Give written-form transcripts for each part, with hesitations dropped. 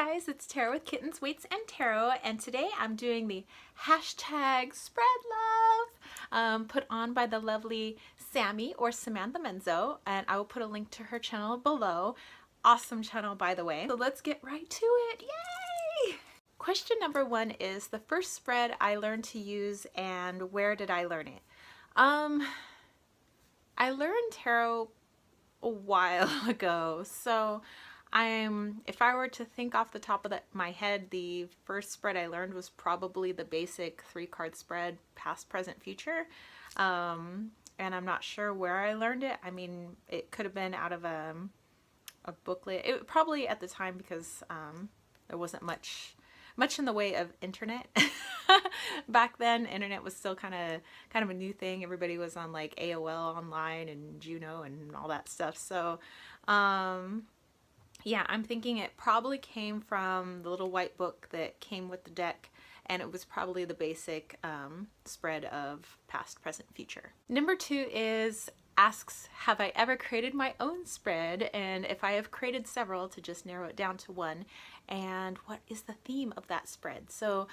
guys, it's Tarot with Kittens, Weights, and Tarot, and today I'm doing the hashtag spread love put on by the lovely Sammy or Samantha Menzo, and I will put a link to her channel below. Awesome channel, by the way. So let's get right to it. Yay! Question number one is the first spread I learned to use, and where did I learn it? I learned tarot a while ago, so if I were to think off the top of my head, the first spread I learned was probably the basic 3-card spread, past, present, future. And I'm not sure where I learned it. I mean, it could have been out of a booklet. It probably at the time, because there wasn't much in the way of internet. Back then, internet was still kind of a new thing. Everybody was on like AOL online and Juno and all that stuff. So yeah, I'm thinking it probably came from the little white book that came with the deck, and it was probably the basic spread of past, present, future. Number two asks, have I ever created my own spread? And if I have created several, to just narrow it down to one. And what is the theme of that spread? So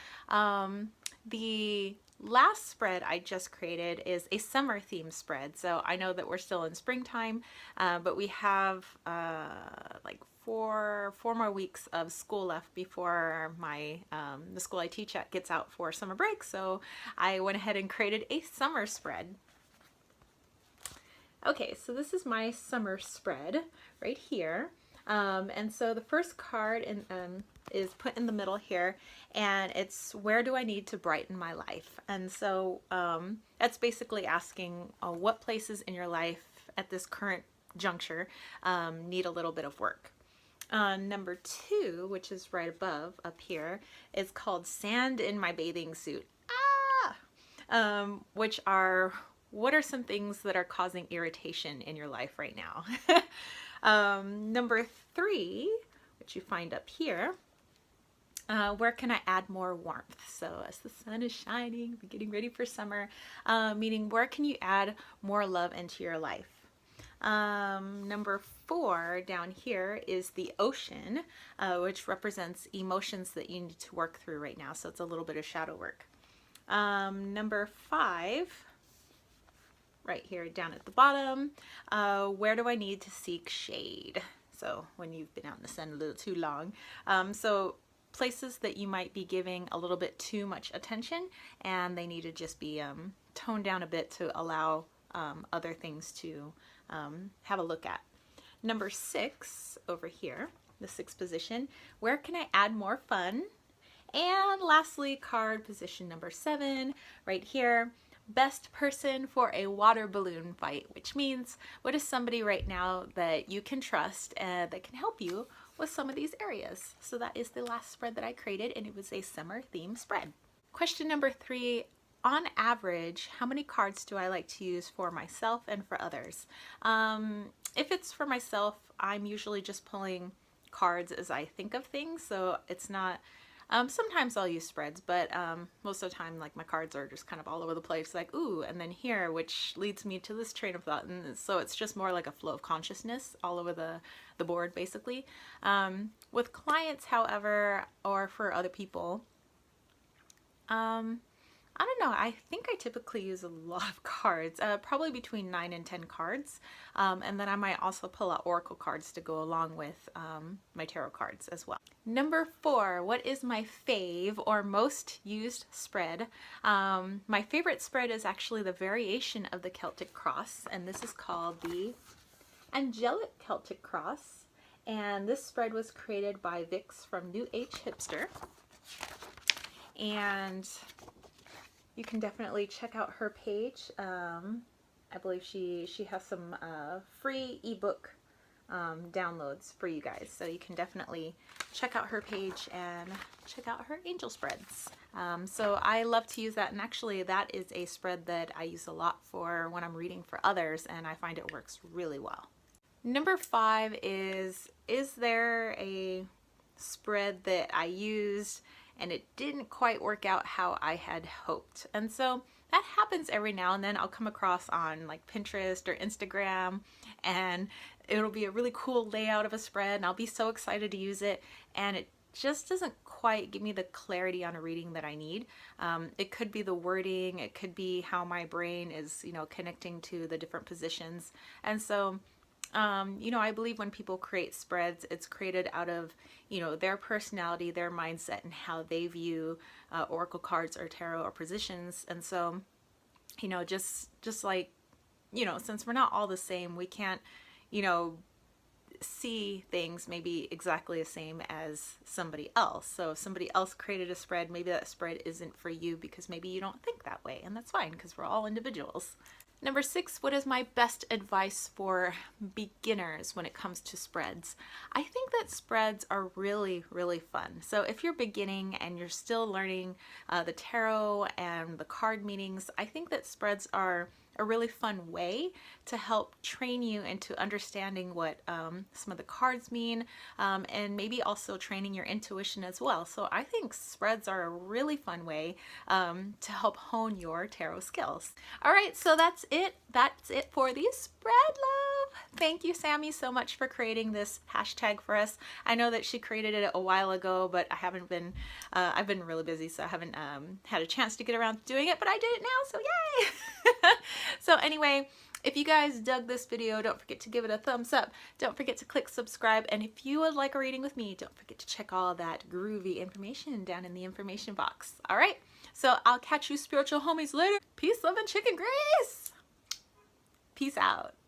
the last spread I just created is a summer theme spread. So I know that we're still in springtime, but we have like four more weeks of school left before my the school I teach at gets out for summer break. So I went ahead and created a summer spread. Okay, so this is my summer spread right here. And so the first card is put in the middle here, and it's, where do I need to brighten my life? And so that's basically asking what places in your life at this current juncture need a little bit of work. Number two, which is right above up here, is called Sand in My Bathing Suit. Which are, what are some things that are causing irritation in your life right now? Number three, which you find up here, where can I add more warmth? So as the sun is shining, we're getting ready for summer, meaning where can you add more love into your life? Number four down here is the ocean, which represents emotions that you need to work through right now. So it's a little bit of shadow work. Number five, right here down at the bottom, where do I need to seek shade? So when you've been out in the sun a little too long. So places that you might be giving a little bit too much attention, and they need to just be toned down a bit to allow other things to have a look at. Number six over here, the sixth position, where can I add more fun? And lastly, card position number 7 right here, best person for a water balloon fight, which means what is somebody right now that you can trust and that can help you with some of these areas. So that is the last spread that I created, and it was a summer theme spread. Question number 3, on average, how many cards do I like to use for myself and for others? If it's for myself, I'm usually just pulling cards as I think of things, so it's not, sometimes I'll use spreads, but most of the time, like, my cards are just kind of all over the place, like, ooh, and then here, which leads me to this train of thought, and so it's just more like a flow of consciousness all over the board, basically. With clients, however, or for other people, I don't know, I think I typically use a lot of cards, probably between 9 and 10 cards, and then I might also pull out oracle cards to go along with my tarot cards as well. Number 4, what is my fave or most used spread? My favorite spread is actually the variation of the Celtic Cross, and this is called the Angelic Celtic Cross, and this spread was created by Vix from New Age Hipster, and you can definitely check out her page. I believe she has some free ebook downloads for you guys, so you can definitely check out her page and check out her angel spreads. So I love to use that, and actually that is a spread that I use a lot for when I'm reading for others, and I find it works really well. Number 5 is there a spread that I used and it didn't quite work out how I had hoped? And so that happens every now and then. I'll come across on like Pinterest or Instagram, and it'll be a really cool layout of a spread, and I'll be so excited to use it, and it just doesn't quite give me the clarity on a reading that I need. It could be the wording, it could be how my brain is, you know, connecting to the different positions. And so, you know, I believe when people create spreads, it's created out of, you know, their personality, their mindset, and how they view oracle cards or tarot or positions. And so, you know, just like, you know, since we're not all the same, we can't, you know, see things maybe exactly the same as somebody else. So if somebody else created a spread, maybe that spread isn't for you because maybe you don't think that way, and that's fine because we're all individuals. Number 6, what is my best advice for beginners when it comes to spreads? I think that spreads are really, really fun. So if you're beginning and you're still learning the tarot and the card meanings, I think that spreads are a really fun way to help train you into understanding what some of the cards mean, and maybe also training your intuition as well. So I think spreads are a really fun way to help hone your tarot skills. All right, so that's it. That's it for the spread, love. Thank you, Sammy, so much for creating this hashtag for us. I know that she created it a while ago, but I haven't been, I've been really busy, so I haven't had a chance to get around to doing it, but I did it now, so yay! So anyway, if you guys dug this video, don't forget to give it a thumbs up. Don't forget to click subscribe. And if you would like a reading with me, don't forget to check all that groovy information down in the information box. All right, so I'll catch you spiritual homies later. Peace, love, and chicken grease. Peace out.